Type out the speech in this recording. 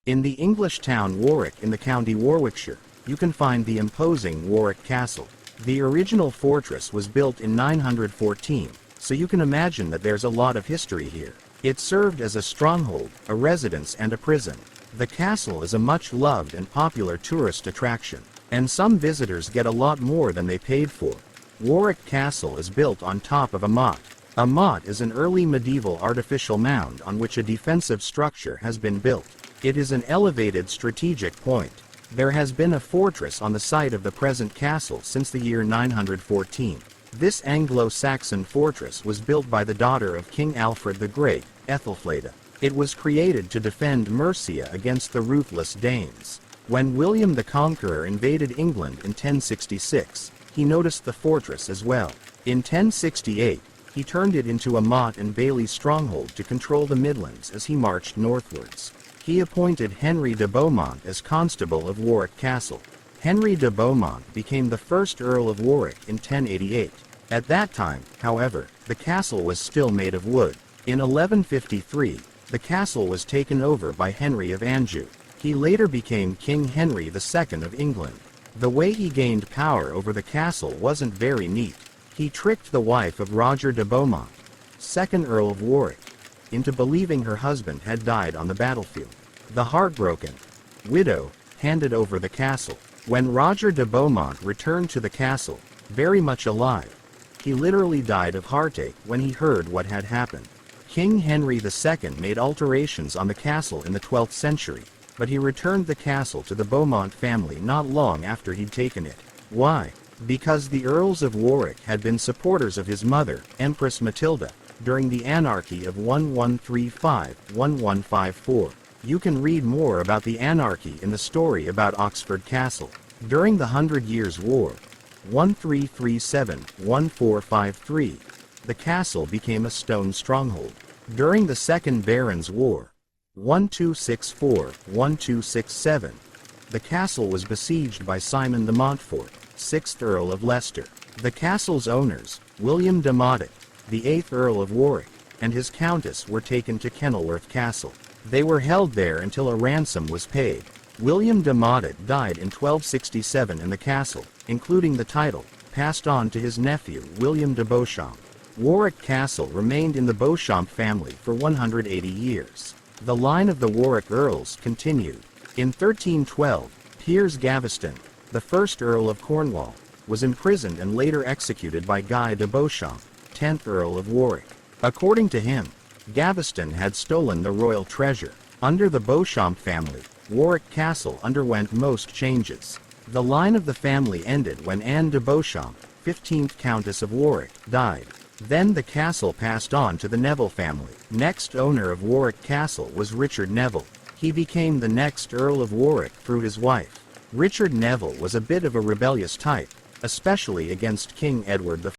In the English town Warwick in the county Warwickshire, you can find the imposing Warwick Castle. The original fortress was built in 914, so you can imagine that there's a lot of history here. It served as a stronghold, a residence and a prison. The castle is a much loved and popular tourist attraction, and some visitors get a lot more than they paid for. Warwick Castle is built on top of a motte. A motte is an early medieval artificial mound on which a defensive structure has been built. It is an elevated strategic point. There has been a fortress on the site of the present castle since the year 914. This Anglo-Saxon fortress was built by the daughter of King Alfred the Great, Ethelfleda. It was created to defend Mercia against the ruthless Danes. When William the Conqueror invaded England in 1066, he noticed the fortress as well. In 1068, he turned it into a motte and bailey stronghold to control the Midlands as he marched northwards. He appointed Henry de Beaumont as Constable of Warwick Castle. Henry de Beaumont became the first Earl of Warwick in 1088. At that time, however, the castle was still made of wood. In 1153, the castle was taken over by Henry of Anjou. He later became King Henry II of England. The way he gained power over the castle wasn't very neat. He tricked the wife of Roger de Beaumont, 2nd Earl of Warwick, into believing her husband had died on the battlefield. The heartbroken widow handed over the castle. When Roger de Beaumont returned to the castle, very much alive, he literally died of heartache when he heard what had happened. King Henry II made alterations on the castle in the 12th century, but he returned the castle to the Beaumont family not long after he'd taken it. Why? Because the Earls of Warwick had been supporters of his mother, Empress Matilda, during the anarchy of 1135-1154. You can read more about the anarchy in the story about Oxford Castle. During the 100 Years' War, 1337-1453, the castle became a stone stronghold. During the Second Barons' War, 1264-1267, the castle was besieged by Simon de Montfort, 6th Earl of Leicester. The castle's owners, William de Motte, the 8th Earl of Warwick, and his countess were taken to Kenilworth Castle. They were held there until a ransom was paid. William de Motte died in 1267 and the castle, including the title, passed on to his nephew William de Beauchamp. Warwick Castle remained in the Beauchamp family for 180 years. The line of the Warwick Earls continued. In 1312, Piers Gaveston, the 1st Earl of Cornwall, was imprisoned and later executed by Guy de Beauchamp, 10th Earl of Warwick. According to him, Gaveston had stolen the royal treasure. Under the Beauchamp family, Warwick Castle underwent most changes. The line of the family ended when Anne de Beauchamp, 15th Countess of Warwick, died. Then the castle passed on to the Neville family. Next owner of Warwick Castle was Richard Neville. He became the next Earl of Warwick through his wife. Richard Neville was a bit of a rebellious type, especially against King Edward I.